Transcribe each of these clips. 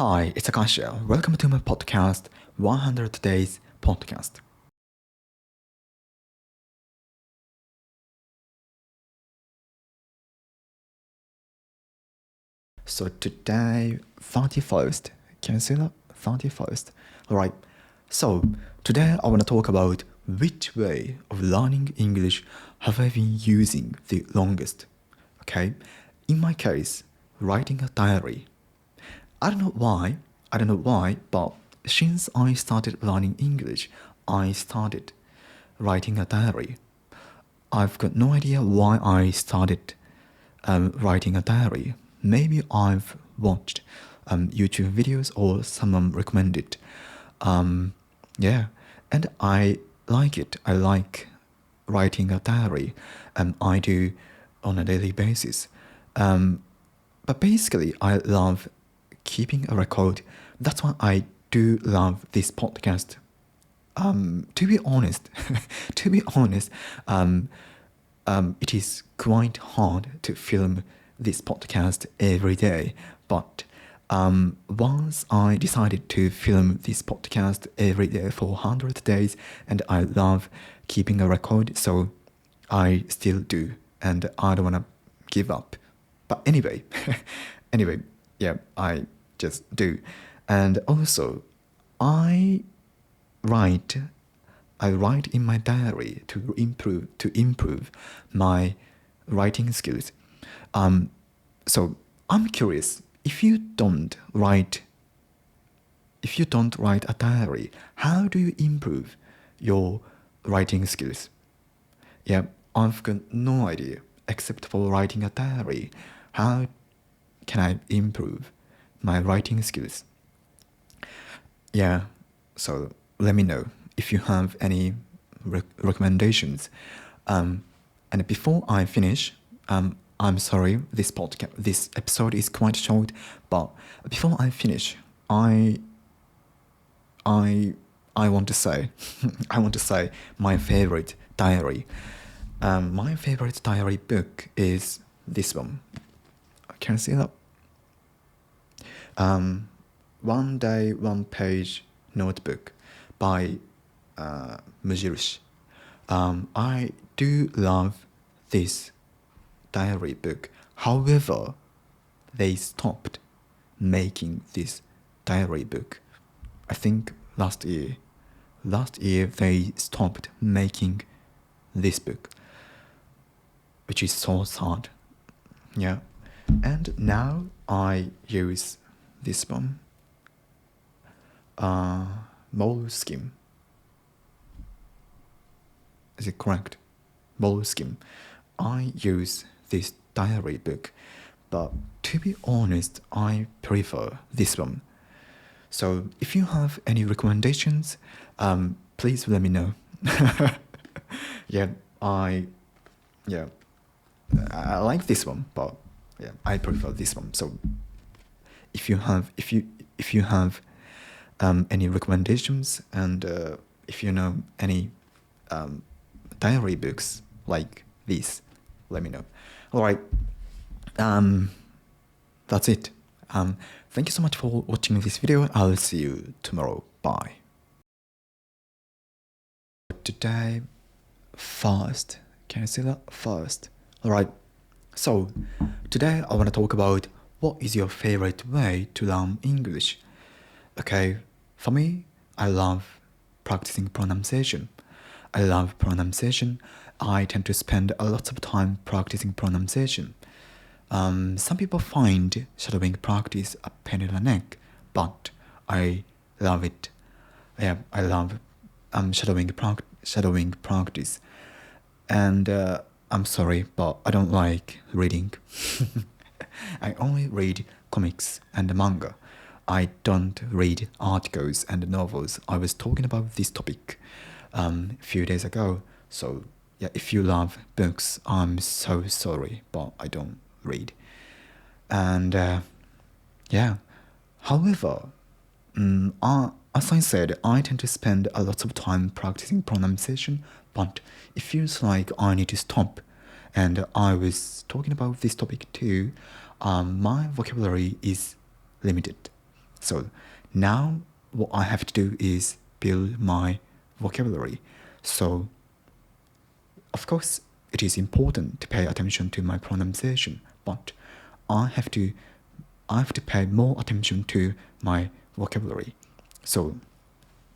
Hi, it's Akasha. Welcome to my podcast, 100 Days Podcast. So today, 31st. Can you see that? 31st. Alright. So today I want to talk about which way of learning English have I been using the longest. Okay. In my case, writing a diary. I don't know why, but since I started learning English, I started writing a diary. I've got no idea why I started writing a diary. Maybe I've watched YouTube videos or someone recommended. Yeah, and I like it. I like writing a diary. I do on a daily basis. But basically, I love keeping a record. That's why I do love this podcast. To be honest, it is quite hard to film this podcast every day. But once I decided to film this podcast every day for 100 days, and I love keeping a record, so I still do, and I don't want to give up. But anyway, yeah, I just do. And also, I write in my diary to improve my writing skills. So I'm curious, if you don't write a diary, how do you improve your writing skills? Yeah, I've got no idea except for writing a diary. How can I improve my writing skills? Yeah, so let me know if you have any recommendations. And before I finish, I'm sorry, this episode is quite short, but before I finish, I want to say my favorite diary. My favorite diary book is this one. Can you see that? One Day, One Page Notebook by 무지르시. I do love this diary book. However, they stopped making this diary book. I think last year they stopped making this book, which is so sad. Yeah. And now I use this one, Moleskine. Is it correct? Moleskine. I use this diary book, but to be honest, I prefer this one. So if you have any recommendations, please let me know. Yeah, I like this one, but yeah, I prefer this one. So if you have any recommendations, and if you know any diary books like this, let me know. All right, that's it. Thank you so much for watching this video. I'll see you tomorrow. Bye. Today, first, can you see that? First. All right. So today I want to talk about what is your favorite way to learn English. Okay, for me, I love practicing pronunciation. I love pronunciation. I tend to spend a lot of time practicing pronunciation. Some people find shadowing practice a pain in the neck, but I love it. Yeah, I love shadowing practice. And I'm sorry, but I don't like reading. I only read comics and manga. I don't read articles and novels. I was talking about this topic a few days ago. So yeah, if you love books, I'm so sorry, but I don't read. And yeah, however, as I said, I tend to spend a lot of time practicing pronunciation, but it feels like I need to stop. And I was talking about this topic too. My vocabulary is limited. So now what I have to do is build my vocabulary. So of course it is important to pay attention to my pronunciation, but I have to pay more attention to my vocabulary. So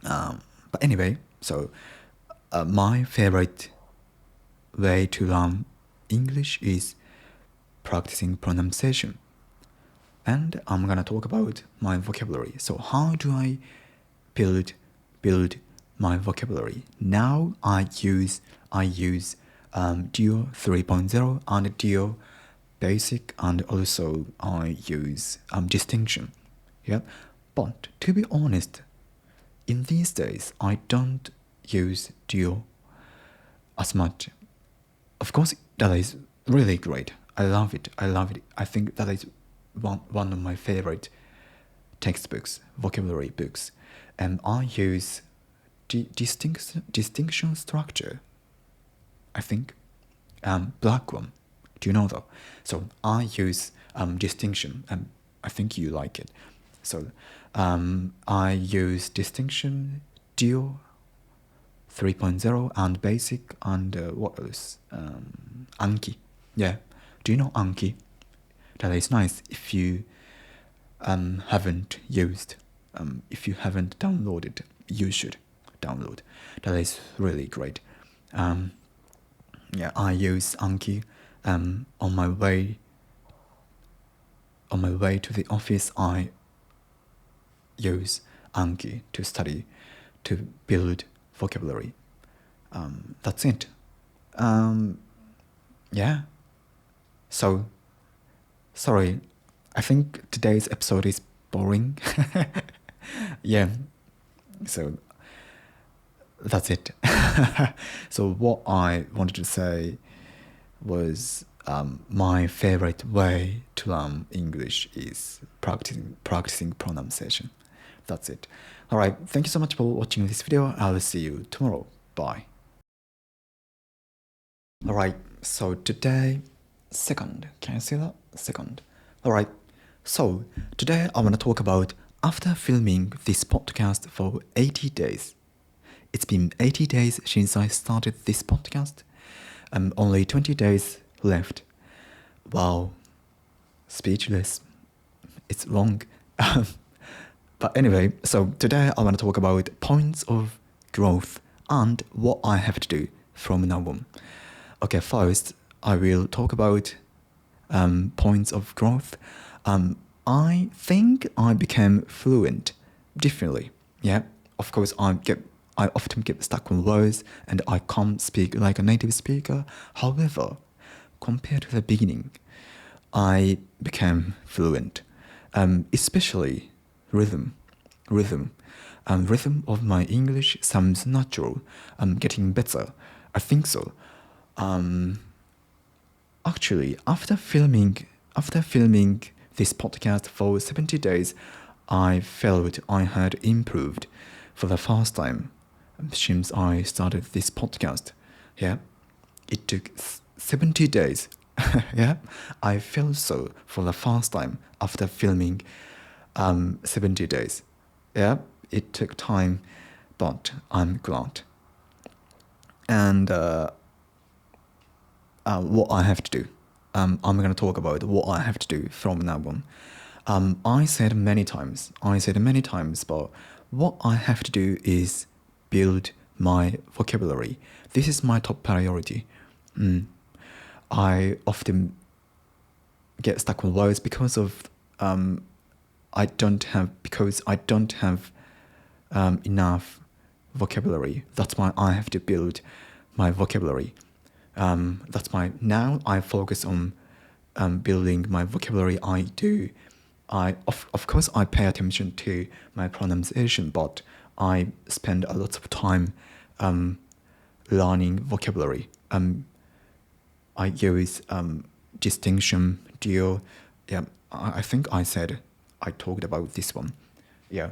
but anyway, so my favorite way to learn English is practicing pronunciation. And I'm gonna talk about my vocabulary. So how do I build my vocabulary? Now I use Duo 3.0 and Duo Basic, and also I use Distinction. Yeah, but to be honest, in these days I don't use Duo as much. Of course, that is really great. I love it. I think that is one of my favorite textbooks, vocabulary books. And I use distinction structure, I think. Black one. Do you know that? So I use distinction, and I think you like it. So I use distinction, Duo 3.0, and basic, and what else? Anki. Yeah. Do you know Anki? That is nice. If you haven't used, if you haven't downloaded, you should download. That is really great. Yeah, I use Anki. On my way to the office, I use Anki to study, to build vocabulary. That's it. Yeah. So, sorry, I think today's episode is boring. Yeah. So that's it. So what I wanted to say was my favorite way to learn English is practicing pronunciation. That's it. Alright, thank you so much for watching this video. I will see you tomorrow. Bye. Alright, so today, second. Can you see that? Second. Alright, so today I want to talk about after filming this podcast for 80 days. It's been 80 days since I started this podcast. Only 20 days left. Wow. Speechless. It's long. But anyway, so today I want to talk about points of growth and what I have to do from now on. Okay, first I will talk about points of growth. I think I became fluent differently. Yeah, of course I often get stuck on words and I can't speak like a native speaker. However, compared to the beginning, I became fluent, especially rhythm. Rhythm of my English sounds natural. Getting better. I think so. Actually, after filming this podcast for 70 days, I felt I had improved for the first time since I started this podcast. Yeah, it took 70 days. Yeah, I felt so for the first time after filming 70 days. Yeah, it took time, but I'm glad. And what I have to do. I'm going to talk about what I have to do from now on. I said many times, but what I have to do is build my vocabulary. This is my top priority. I often get stuck on words because I don't have enough vocabulary. That's why I have to build my vocabulary. Now I focus on building my vocabulary. Of course I pay attention to my pronunciation, but I spend a lot of time learning vocabulary. I use distinction, Duo. Yeah, I think I talked about this one. Yeah,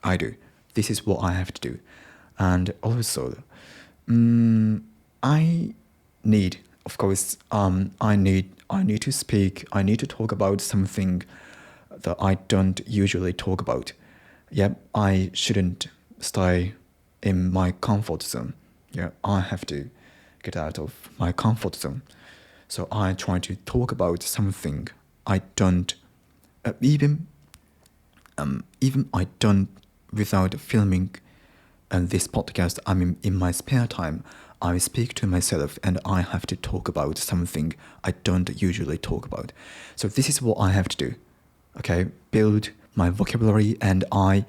I do. This is what I have to do. And also, I need to speak, I need to talk about something that I don't usually talk about. Yeah, I shouldn't stay in my comfort zone. Yeah, I have to get out of my comfort zone. So I try to talk about something I don't, even I don't, without filming this podcast, I mean, in my spare time, I speak to myself and I have to talk about something I don't usually talk about. So this is what I have to do. Okay, build my vocabulary, and I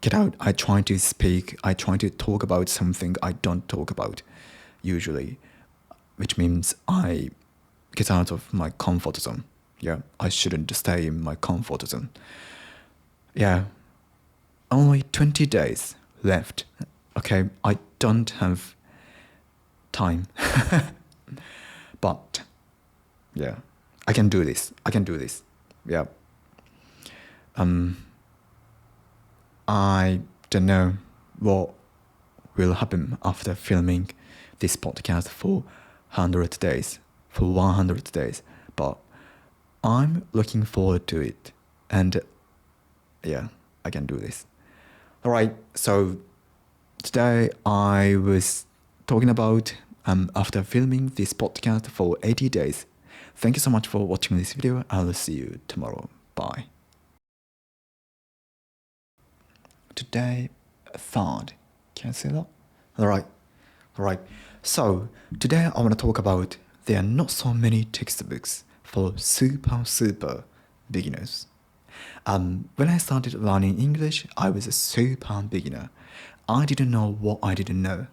get out. I try to speak. I try to talk about something I don't talk about usually, which means I get out of my comfort zone. Yeah, I shouldn't stay in my comfort zone. Yeah, only 20 days left. Okay, I don't have time. But, yeah, I can do this. Yeah. I don't know what will happen after filming this podcast for 100 days, but I'm looking forward to it, and yeah, I can do this. Alright, so today I was talking about after filming this podcast for 80 days. Thank you so much for watching this video. I'll see you tomorrow. Bye. Today, third. Can you see that? Alright. So, today I want to talk about there are not so many textbooks for super beginners. When I started learning English, I was a super beginner. I didn't know what I didn't know.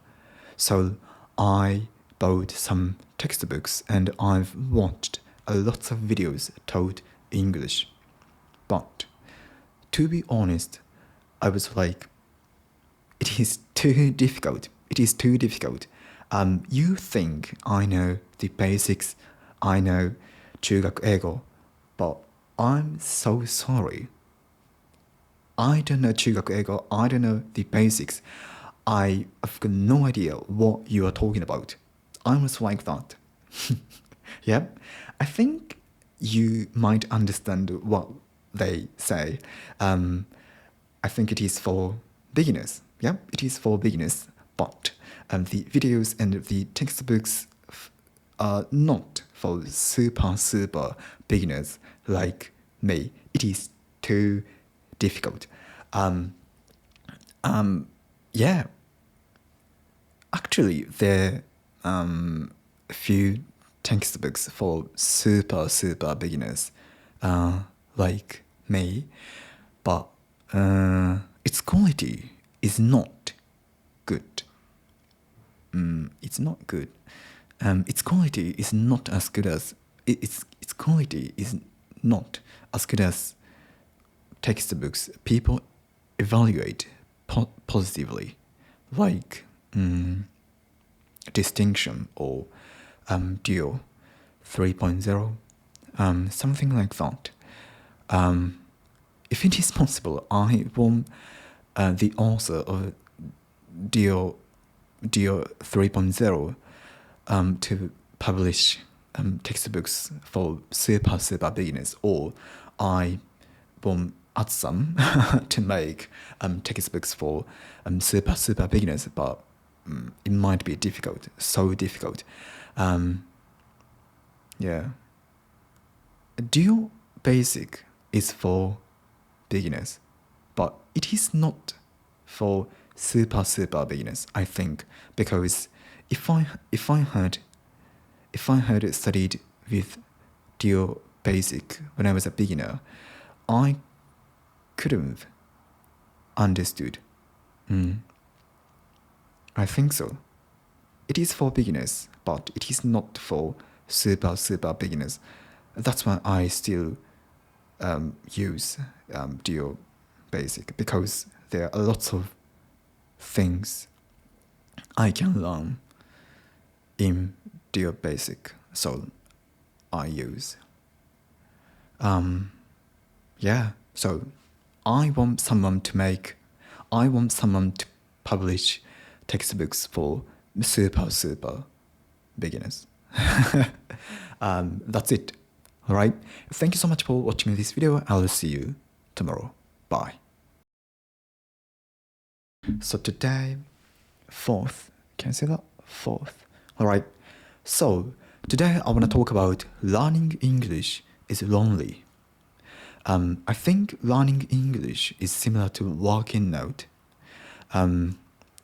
So I bought some textbooks and I've watched a lot of videos taught English. But to be honest, I was like, it is too difficult. You think I know the basics, I know 中学英語, but I'm so sorry. I don't know 中学英語, I don't know the basics. I've got no idea what you are talking about. I was like that. Yeah, I think you might understand what they say. I think it is for beginners. Yeah, it is for beginners. But the videos and the textbooks are not for super beginners like me. It is too difficult. Yeah. Actually, there are few textbooks for super beginners like me, but its quality is not good. It's not good. Its quality is not as good as its quality is not as good as textbooks people evaluate positively, like distinction or Duo 3.0, something like that. If it is possible, I want the author of Duo 3.0 to publish textbooks for super beginners, or I want add some to make textbooks for super beginners, but it might be difficult, so difficult. Yeah. Duo Basic is for beginners, but it is not for super beginners, I think, because if I had studied with Duo Basic when I was a beginner, I could have understood. I think so. It is for beginners, but it is not for super beginners. That's why I still use Duo Basic, because there are lots of things I can learn in Duo Basic, so I use. Yeah, so I want someone to publish textbooks for super beginners. That's it. Alright, thank you so much for watching this video. I'll see you tomorrow. Bye. So today, fourth, can you say that? Fourth. Alright, so today I want to talk about learning English is lonely. I think learning English is similar to working out.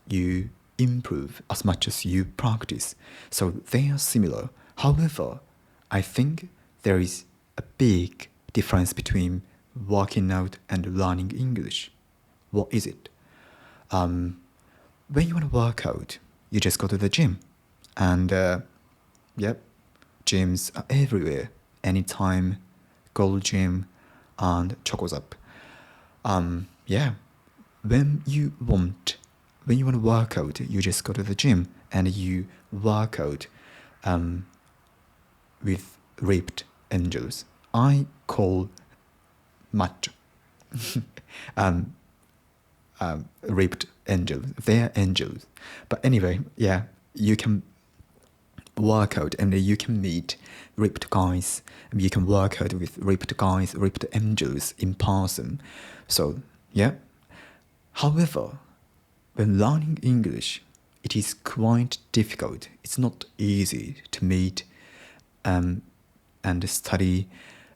You improve as much as you practice, so they are similar. However, I think there is a big difference between working out and learning English. What is it? When you want to work out, you just go to the gym, and gyms are everywhere. Anytime, Gold Gym and Choco's up. When you want to work out, you just go to the gym and you work out with ripped angels. I call macho ripped angels. They're angels. But anyway, you can work out and you can meet ripped guys. You can work out with ripped guys, ripped angels in person. So, However, when learning English, it is quite difficult. It's not easy to meet and study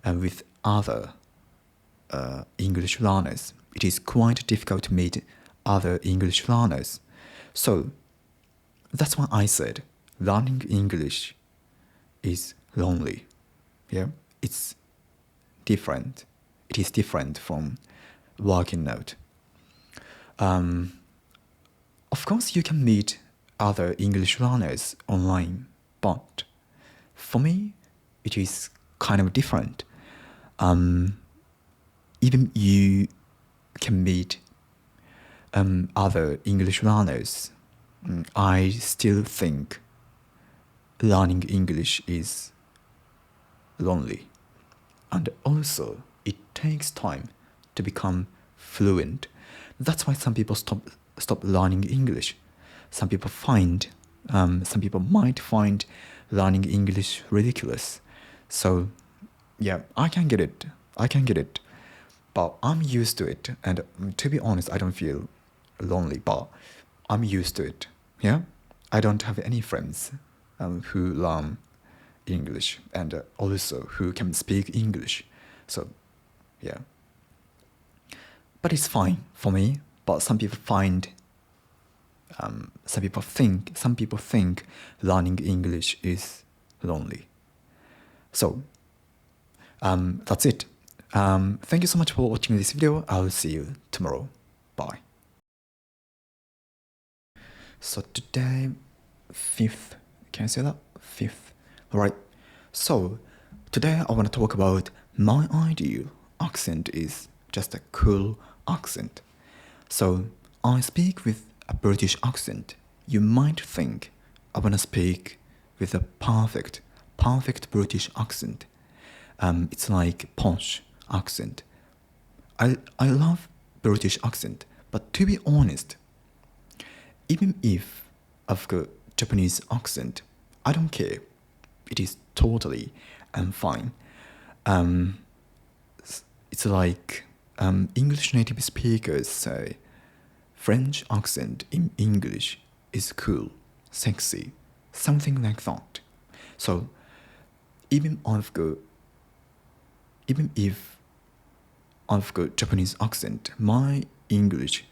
with other English learners. It is quite difficult to meet other English learners. So that's why I said learning English is lonely. It's different. It is different from working out. Of course, you can meet other English learners online, but for me, it is kind of different. Even you can meet other English learners, I still think learning English is lonely. And also, it takes time to become fluent. That's why some people stop learning English. Some people might find learning English ridiculous. So, I can get it. But I'm used to it. And to be honest, I don't feel lonely, but I'm used to it. I don't have any friends who learn English and also who can speak English. So, but it's fine for me. But some people think learning English is lonely. So, that's it. Thank you so much for watching this video. I'll see you tomorrow. Bye. So today, fifth. Can I say that? Fifth. Alright. So today I want to talk about my ideal accent is just a cool accent. So I speak with a British accent. You might think I want to speak with a perfect British accent. It's like posh accent. I love British accent, but to be honest, even if I've got Japanese accent, I don't care. It is totally fine. It's like English native speakers say French accent in English is cool, sexy, something like that. So even if I've got Japanese accent, my English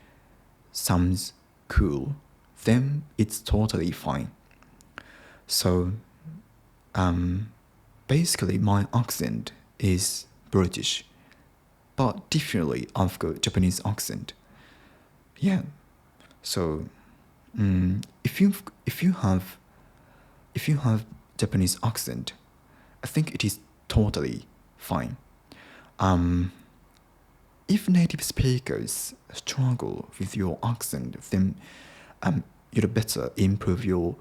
sounds cool, then it's totally fine. So basically my accent is British, but differently I've got Japanese accent. So if you have Japanese accent, I think it is totally fine. If native speakers struggle with your accent, then you'd better improve your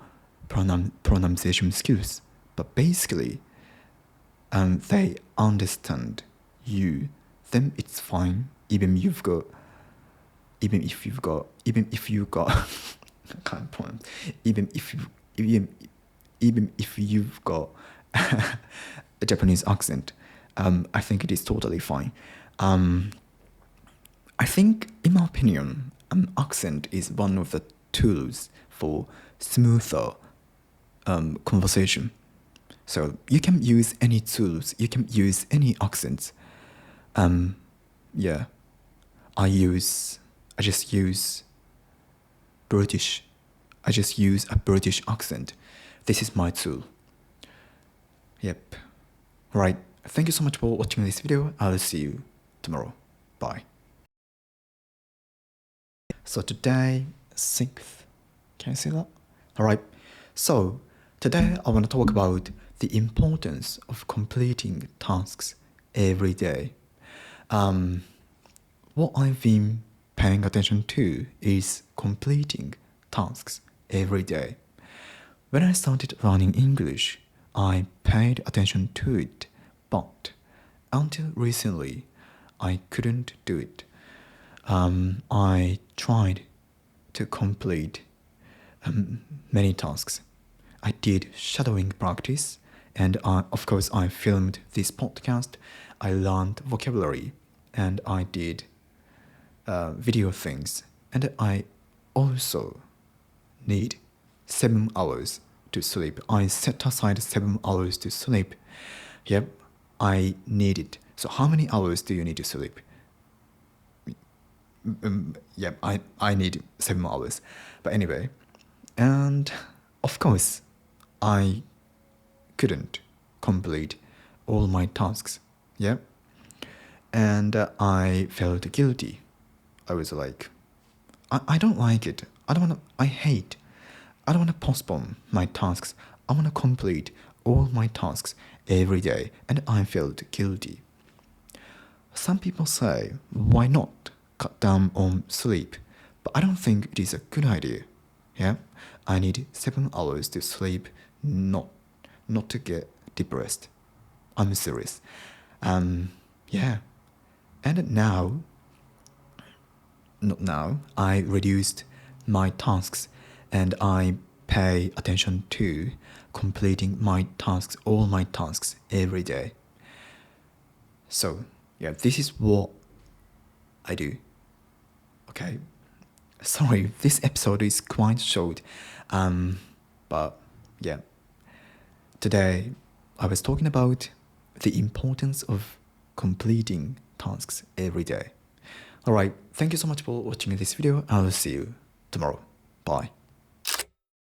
pronunciation skills. But basically, they understand you, then it's fine. Even if you've got I can't pronounce. Even if you've got a Japanese accent, I think it is totally fine. I think, in my opinion, accent is one of the tools for smoother conversation. So you can use any tools, you can use any accents. Yeah, I just use British. I just use a British accent. This is my tool. Yep. Right. Thank you so much for watching this video. I'll see you tomorrow. Bye. So today, 6th. Can you see that? Alright. So today I want to talk about the importance of completing tasks every day. What I've been paying attention to is completing tasks every day. When I started learning English, I paid attention to it, but until recently, I couldn't do it. I tried to complete many tasks. I did shadowing practice, and of course I filmed this podcast. I learned vocabulary, and I did video things, and I also need 7 hours to sleep. I set aside 7 hours to sleep. Yep, I need it. So how many hours do you need to sleep? Yep, I need 7 hours. But anyway, and of course, I couldn't complete all my tasks. Yep, and I felt guilty. I was like, I don't like it. I don't want to postpone my tasks. I want to complete all my tasks every day, and I felt guilty. Some people say, why not cut down on sleep? But I don't think it is a good idea. Yeah, I need 7 hours to sleep, not to get depressed. I'm serious. Yeah, and not now, I reduced my tasks, and I pay attention to completing my tasks, all my tasks every day. So yeah, this is what I do. Okay, sorry, this episode is quite short, but yeah, today I was talking about the importance of completing tasks every day. Alright, thank you so much for watching this video. I'll see you tomorrow. Bye.